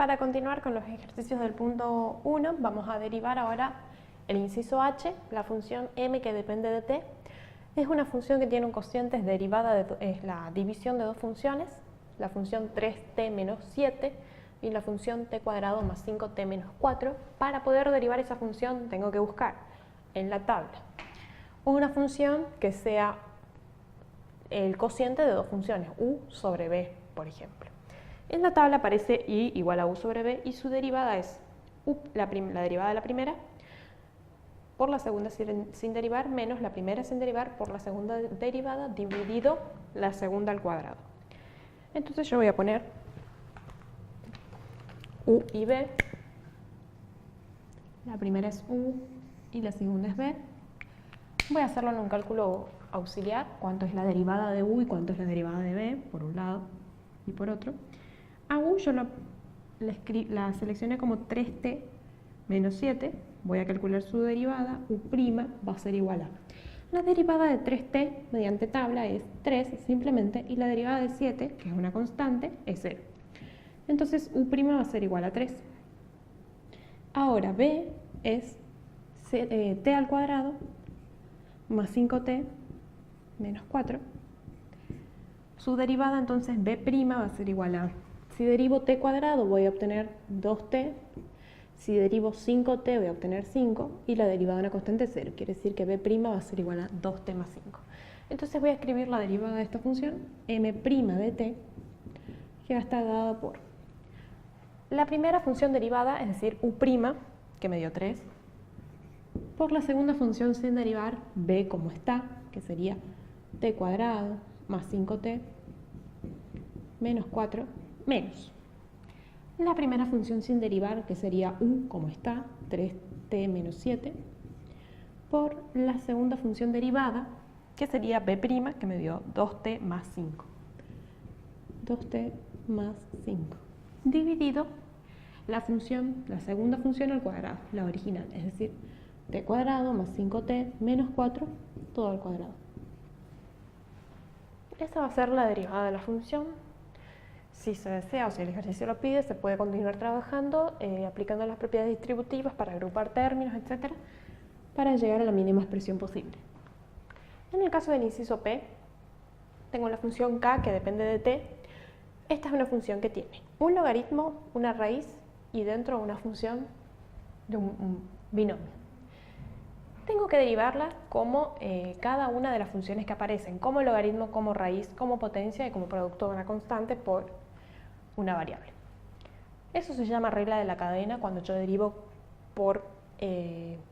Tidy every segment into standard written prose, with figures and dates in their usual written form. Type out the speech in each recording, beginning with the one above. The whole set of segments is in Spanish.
Para continuar con los ejercicios del punto 1, vamos a derivar ahora el inciso h, la función m que depende de t. Es una función que tiene un cociente, es derivada es la división de dos funciones, la función 3t menos 7 y la función t cuadrado más 5t menos 4. Para poder derivar esa función tengo que buscar en la tabla una función que sea el cociente de dos funciones, u sobre b, por ejemplo. En la tabla aparece y igual a u sobre b y su derivada es la derivada de la primera por la segunda sin derivar menos la primera sin derivar por la segunda derivada dividido la segunda al cuadrado. Entonces yo voy a poner u y b, la primera es u y la segunda es b. Voy a hacerlo en un cálculo auxiliar, cuánto es la derivada de u y cuánto es la derivada de b, por un lado y por otro. A u yo la seleccioné como 3t menos 7, voy a calcular su derivada, u' va a ser igual a. La derivada de 3t mediante tabla es 3 simplemente, y la derivada de 7, que es una constante, es 0. Entonces u' va a ser igual a 3. Ahora b es t al cuadrado más 5t menos 4. Su derivada entonces b' va a ser igual a, si derivo t cuadrado voy a obtener 2t, si derivo 5t voy a obtener 5 y la derivada de una constante es 0, quiere decir que b' va a ser igual a 2t más 5. Entonces voy a escribir la derivada de esta función, m' de t, que va a estar dada por la primera función derivada, es decir, u', que me dio 3, por la segunda función sin derivar, b como está, que sería t cuadrado más 5t menos 4 menos la primera función sin derivar, que sería u como está, 3t menos 7, por la segunda función derivada, que sería b', que me dio 2t más 5. 2t más 5. Dividido la segunda función al cuadrado, la original, es decir, t cuadrado más 5t menos 4, todo al cuadrado. Esa va a ser la derivada de la función. Si se desea o si el ejercicio lo pide, se puede continuar trabajando aplicando las propiedades distributivas para agrupar términos, etc., para llegar a la mínima expresión posible. En el caso del inciso P, tengo la función k que depende de t. Esta es una función que tiene un logaritmo, una raíz y dentro una función de un binomio. Tengo que derivarla como cada una de las funciones que aparecen, como logaritmo, como raíz, como potencia y como producto de una constante por una variable. Eso se llama regla de la cadena cuando yo derivo por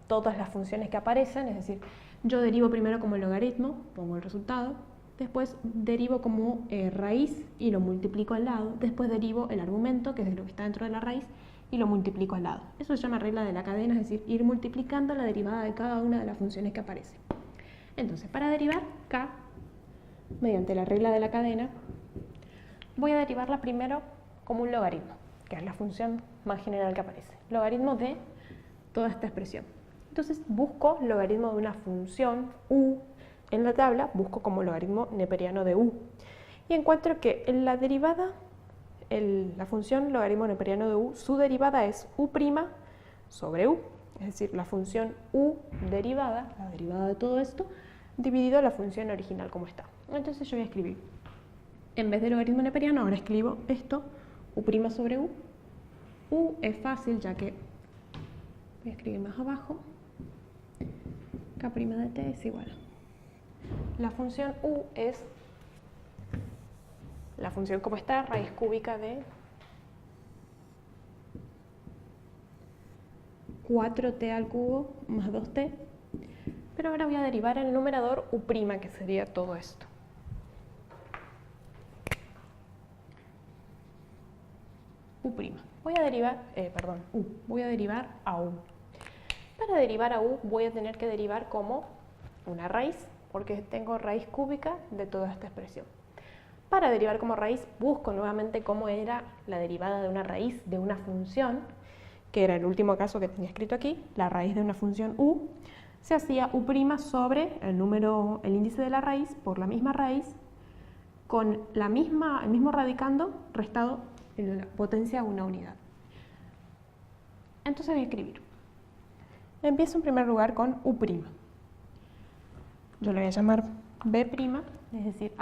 todas las funciones que aparecen, es decir, yo derivo primero como logaritmo, pongo el resultado, después derivo como raíz y lo multiplico al lado, después derivo el argumento, que es lo que está dentro de la raíz, y lo multiplico al lado. Eso se llama regla de la cadena, es decir, ir multiplicando la derivada de cada una de las funciones que aparecen. Entonces, para derivar k, mediante la regla de la cadena, voy a derivarla primero como un logaritmo, que es la función más general que aparece. Logaritmo de toda esta expresión. Entonces, busco logaritmo de una función u en la tabla, busco como logaritmo neperiano de u. Y encuentro que en la derivada, la función logaritmo neperiano de u, su derivada es u' sobre u, es decir, la función u derivada, la derivada de todo esto, dividido la función original como está. Entonces yo voy a escribir, en vez de logaritmo neperiano, ahora escribo esto, u' sobre u. U es fácil ya que, voy a escribir más abajo, k' de t es igual. La función u es la función como está, raíz cúbica de 4t al cubo más 2t, pero ahora voy a derivar en el numerador u', que sería todo esto. U'. Voy a derivar a u. Para derivar a u voy a tener que derivar como una raíz, porque tengo raíz cúbica de toda esta expresión. Para derivar como raíz, busco nuevamente cómo era la derivada de una raíz de una función, que era el último caso que tenía escrito aquí, la raíz de una función u, se hacía u' sobre el índice de la raíz por la misma raíz, con el mismo radicando restado en la potencia a una unidad. Entonces voy a escribir. Empiezo en primer lugar con u'. Yo le voy a llamar b', es decir,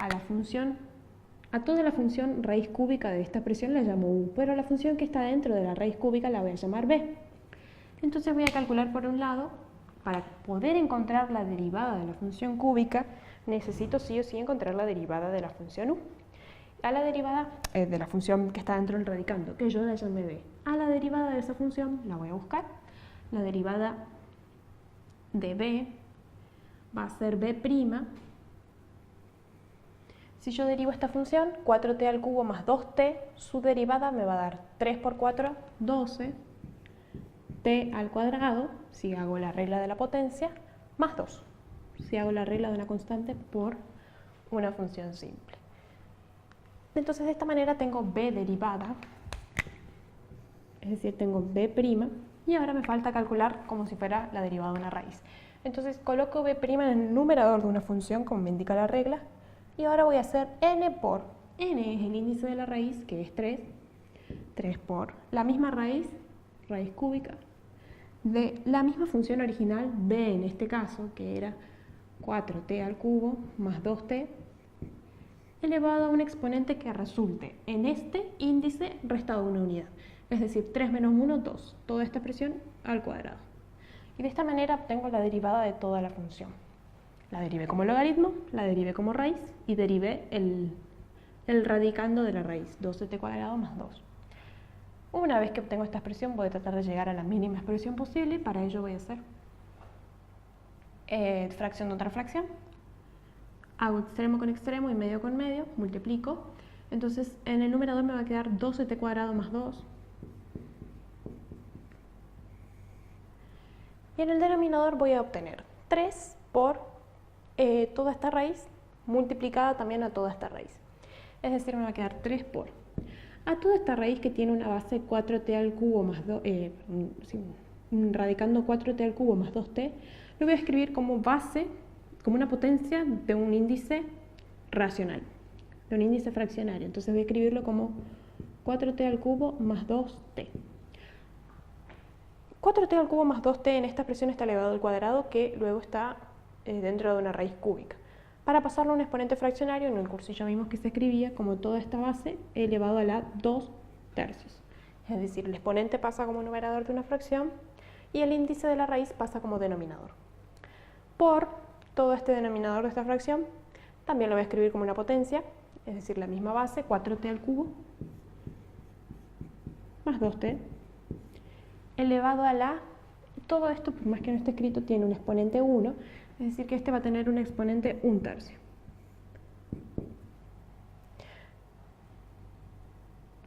a toda la función raíz cúbica de esta expresión la llamo u, pero a la función que está dentro de la raíz cúbica la voy a llamar b. Entonces voy a calcular por un lado, para poder encontrar la derivada de la función cúbica, necesito sí o sí encontrar la derivada de la función u. A la derivada de la función que está dentro del radicando, que yo la llamé b. A la derivada de esa función la voy a buscar. La derivada de b va a ser b'. Si yo derivo esta función, 4t al cubo más 2t, su derivada me va a dar 3 por 4, 12, t al cuadrado, si hago la regla de la potencia, más 2, si hago la regla de una constante por una función simple. Entonces de esta manera tengo b derivada, es decir, tengo b', y ahora me falta calcular como si fuera la derivada de una raíz. Entonces coloco b' en el numerador de una función, como me indica la regla, y ahora voy a hacer n por, n es el índice de la raíz, que es 3, 3 por la misma raíz, raíz cúbica, de la misma función original, b en este caso, que era 4t al cubo más 2t, elevado a un exponente que resulte en este índice restado una unidad. Es decir, 3 menos 1, 2. Toda esta expresión al cuadrado. Y de esta manera obtengo la derivada de toda la función. La derivé como logaritmo, la derivé como raíz y derivé el radicando de la raíz, 12t cuadrado más 2. Una vez que obtengo esta expresión voy a tratar de llegar a la mínima expresión posible y para ello voy a hacer fracción de otra fracción. Hago extremo con extremo y medio con medio, multiplico. Entonces en el numerador me va a quedar 12t cuadrado más 2. Y en el denominador voy a obtener 3 por toda esta raíz multiplicada también a toda esta raíz. Es decir, me va a quedar 3 por a toda esta raíz que tiene una base 4t al cubo más 2, radicando 4t al cubo más 2t, lo voy a escribir como base, como una potencia de un índice racional, de un índice fraccionario. Entonces voy a escribirlo como 4t al cubo más 2t. 4t al cubo más 2t en esta expresión está elevado al cuadrado, que luego está dentro de una raíz cúbica. Para pasarlo a un exponente fraccionario, en el cursillo vimos que se escribía como toda esta base elevado a la 2 tercios. Es decir, el exponente pasa como numerador de una fracción y el índice de la raíz pasa como denominador. Por todo este denominador de esta fracción, también lo voy a escribir como una potencia, es decir, la misma base, 4t al cubo más 2t, elevado a la... Todo esto, por más que no esté escrito, tiene un exponente 1, es decir, que este va a tener un exponente 1 tercio.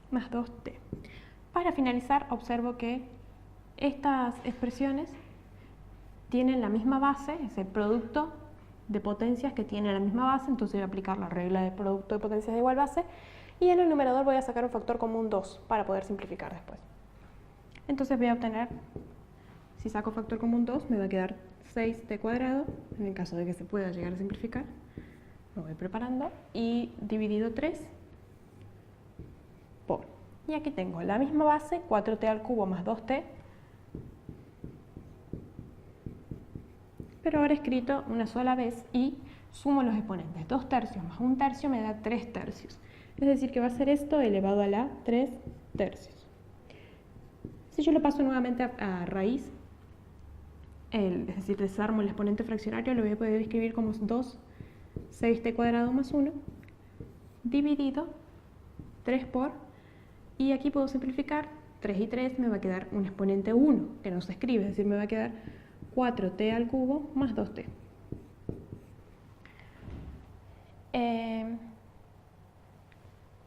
Más 2t. Para finalizar, observo que estas expresiones tienen la misma base, es el producto de potencias que tiene la misma base, entonces voy a aplicar la regla de producto de potencias de igual base, y en el numerador voy a sacar un factor común 2 para poder simplificar después. Entonces voy a obtener, si saco factor común 2, me va a quedar 6t cuadrado, en el caso de que se pueda llegar a simplificar, lo voy preparando, y dividido 3 por, y aquí tengo la misma base, 4t al cubo más 2t, pero ahora escrito una sola vez y sumo los exponentes. 2 tercios más 1 tercio me da 3 tercios. Es decir, que va a ser esto elevado a la 3 tercios. Si yo lo paso nuevamente a raíz, es decir, desarmo el exponente fraccionario, lo voy a poder escribir como 2 6t cuadrado más 1 dividido 3 por, y aquí puedo simplificar, 3 y 3 me va a quedar un exponente 1, que no se escribe, es decir, me va a quedar 4t al cubo más 2t.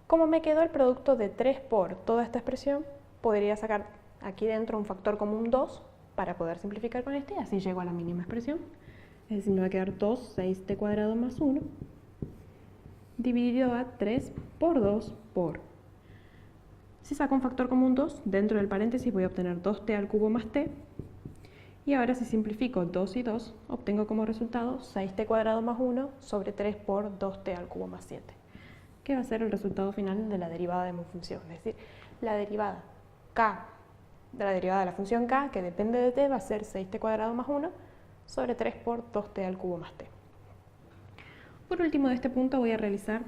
Como me quedó el producto de 3 por toda esta expresión, podría sacar aquí dentro un factor común 2 para poder simplificar con este, y así llego a la mínima expresión. Es decir, me va a quedar 2 6t cuadrado más 1 dividido a 3 por 2 por. Si saco un factor común 2, dentro del paréntesis voy a obtener 2t al cubo más t. Y ahora si simplifico 2 y 2, obtengo como resultado 6t cuadrado más 1 sobre 3 por 2t al cubo más 7, que va a ser el resultado final de la derivada de mi función. Es decir, la derivada k de la derivada de la función k, que depende de t, va a ser 6t cuadrado más 1 sobre 3 por 2t al cubo más t. Por último, de este punto voy a realizar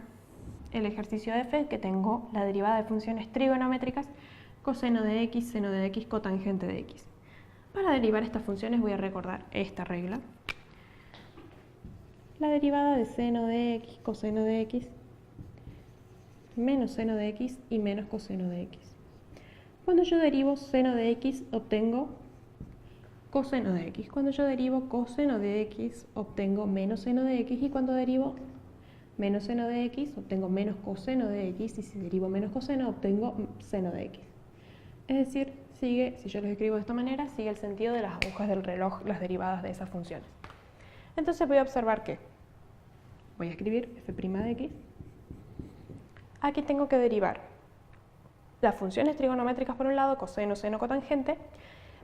el ejercicio de f, que tengo la derivada de funciones trigonométricas, coseno de x, seno de x, cotangente de x. Para derivar estas funciones voy a recordar esta regla. La derivada de seno de x, coseno de x, menos seno de x y menos coseno de x. Cuando yo derivo seno de x, obtengo coseno de x. Cuando yo derivo coseno de x, obtengo menos seno de x. Y cuando derivo menos seno de x, obtengo menos coseno de x. Y si derivo menos coseno, obtengo seno de x. Es decir, sigue, si yo los escribo de esta manera, sigue el sentido de las agujas del reloj, las derivadas de esas funciones. Entonces voy a observar que voy a escribir f' de x. Aquí tengo que derivar las funciones trigonométricas por un lado, coseno, seno, cotangente,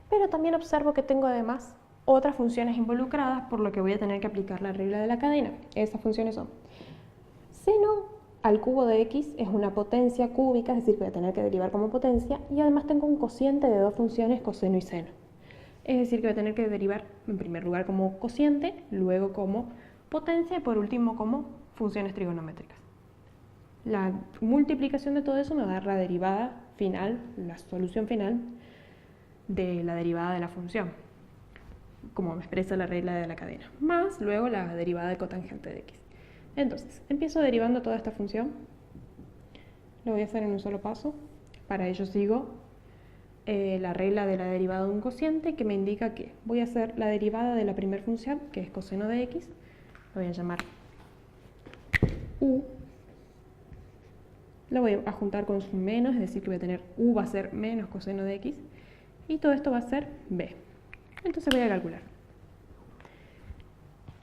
pero también observo que tengo además otras funciones involucradas, por lo que voy a tener que aplicar la regla de la cadena. Esas funciones son seno al cubo de x es una potencia cúbica, es decir, que voy a tener que derivar como potencia, y además tengo un cociente de dos funciones, coseno y seno. Es decir, que voy a tener que derivar en primer lugar como cociente, luego como potencia y por último como funciones trigonométricas. La multiplicación de todo eso me va a dar la derivada final, la solución final de la derivada de la función, como me expresa la regla de la cadena, más luego la derivada de cotangente de x. Entonces, empiezo derivando toda esta función. Lo voy a hacer en un solo paso. Para ello sigo la regla de la derivada de un cociente, que me indica que voy a hacer la derivada de la primera función, que es coseno de x. Lo voy a llamar u. Lo voy a juntar con su menos, es decir, que voy a tener u va a ser menos coseno de x. Y todo esto va a ser b. Entonces voy a calcular.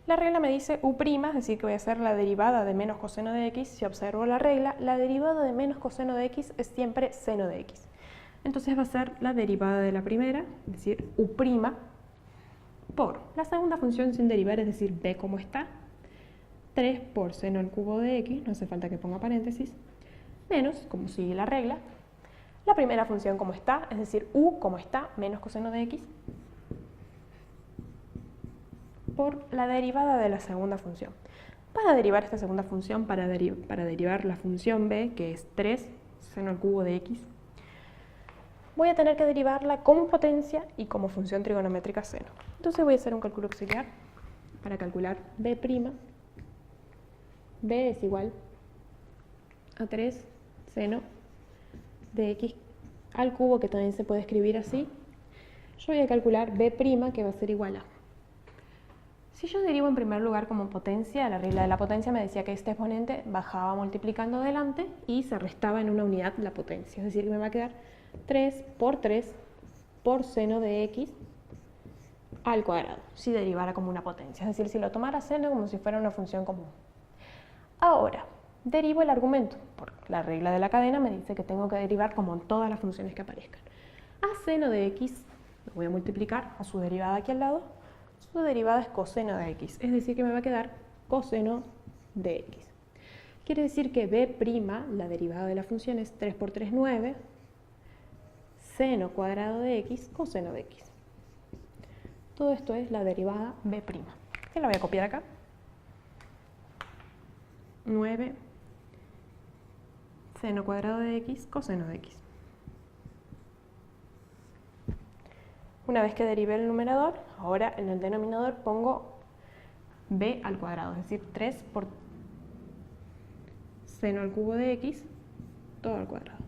La regla me dice u', es decir, que voy a hacer la derivada de menos coseno de x. Si observo la regla, la derivada de menos coseno de x es siempre seno de x. Entonces va a ser la derivada de la primera, es decir, u', por la segunda función sin derivar, es decir, b como está, 3 por seno al cubo de x, no hace falta que ponga paréntesis, menos, como sigue la regla, la primera función como está, es decir, u como está, menos coseno de x, por la derivada de la segunda función. Para derivar esta segunda función, para derivar la función b, que es 3 seno al cubo de x, voy a tener que derivarla como potencia y como función trigonométrica seno. Entonces voy a hacer un cálculo auxiliar para calcular b'. B es igual a 3 seno de x al cubo, que también se puede escribir así. Yo voy a calcular b', que va a ser igual a... Si yo derivo en primer lugar como potencia, la regla de la potencia me decía que este exponente bajaba multiplicando adelante y se restaba en una unidad la potencia. Es decir, que me va a quedar 3 por seno de x al cuadrado, si derivara como una potencia. Es decir, si lo tomara seno como si fuera una función común. Ahora, derivo el argumento. Por la regla de la cadena me dice que tengo que derivar como en todas las funciones que aparezcan. A seno de x, lo voy a multiplicar a su derivada aquí al lado. Su derivada es coseno de x, es decir, que me va a quedar coseno de x. Quiere decir que b', la derivada de la función es 3 por 3, 9, seno cuadrado de x, coseno de x. Todo esto es la derivada b', que la voy a copiar acá. 9 seno cuadrado de x, coseno de x. Una vez que derivé el numerador, ahora en el denominador pongo b al cuadrado, es decir, 3 por seno al cubo de x, todo al cuadrado.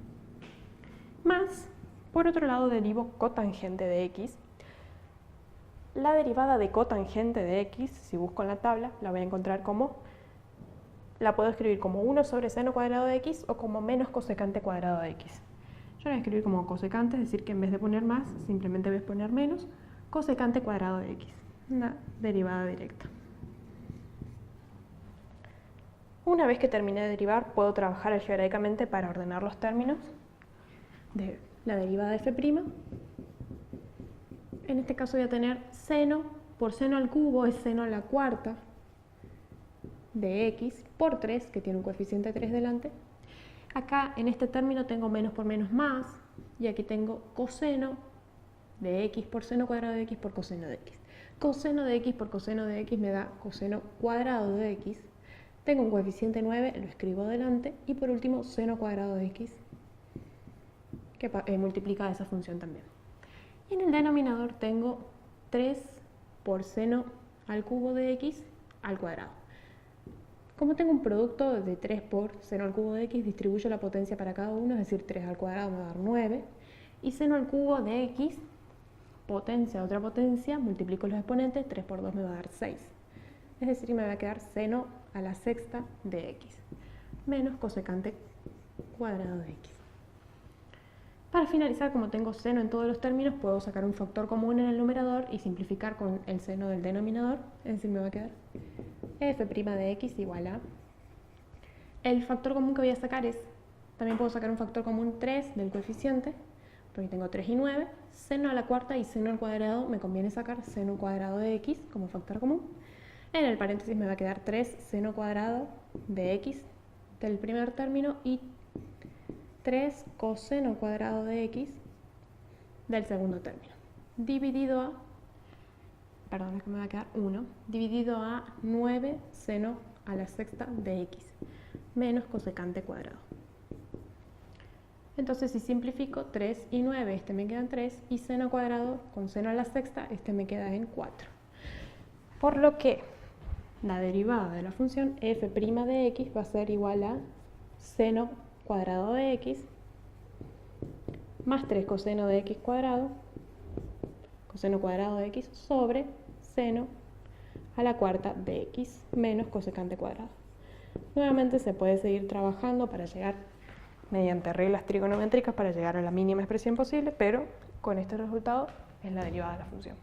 Más, por otro lado, derivo cotangente de x. La derivada de cotangente de x, si busco en la tabla, la voy a encontrar como, la puedo escribir como 1 sobre seno cuadrado de x o como menos cosecante cuadrado de x. Yo la voy a escribir como cosecante, es decir, que en vez de poner más, simplemente voy a poner menos, cosecante cuadrado de x, una derivada directa. Una vez que terminé de derivar, puedo trabajar algebraicamente para ordenar los términos de la derivada de f'. En este caso voy a tener seno por seno al cubo es seno a la cuarta de x por 3, que tiene un coeficiente 3 delante. Acá en este término tengo menos por menos más, y aquí tengo coseno de x por seno cuadrado de x por coseno de x. Coseno de x por coseno de x me da coseno cuadrado de x. Tengo un coeficiente 9, lo escribo delante. Y por último, seno cuadrado de x, que multiplica esa función también. Y en el denominador tengo 3 por seno al cubo de x al cuadrado. Como tengo un producto de 3 por seno al cubo de x, distribuyo la potencia para cada uno, es decir, 3 al cuadrado me va a dar 9. Y seno al cubo de x, potencia, otra potencia, multiplico los exponentes, 3 por 2 me va a dar 6. Es decir, me va a quedar seno a la sexta de x, menos cosecante cuadrado de x. Para finalizar, como tengo seno en todos los términos, puedo sacar un factor común en el numerador y simplificar con el seno del denominador, es decir, me va a quedar f' de x igual a... El factor común que voy a sacar es, también puedo sacar un factor común 3 del coeficiente, porque tengo 3 y 9, seno a la cuarta y seno al cuadrado, me conviene sacar seno cuadrado de x como factor común. En el paréntesis me va a quedar 3 seno cuadrado de x del primer término y 3 coseno cuadrado de x del segundo término, dividido a, perdón, es que me va a quedar 1, dividido a 9 seno a la sexta de x, menos cosecante cuadrado. Entonces, si simplifico 3 y 9, este me queda en 3, y seno cuadrado con seno a la sexta, este me queda en 4. Por lo que la derivada de la función f' de x va a ser igual a seno cuadrado de x más 3 coseno de x cuadrado, coseno cuadrado de x sobre seno a la cuarta de x menos cosecante cuadrado. Nuevamente se puede seguir trabajando para llegar mediante reglas trigonométricas para llegar a la mínima expresión posible, pero con este resultado es la derivada de la función.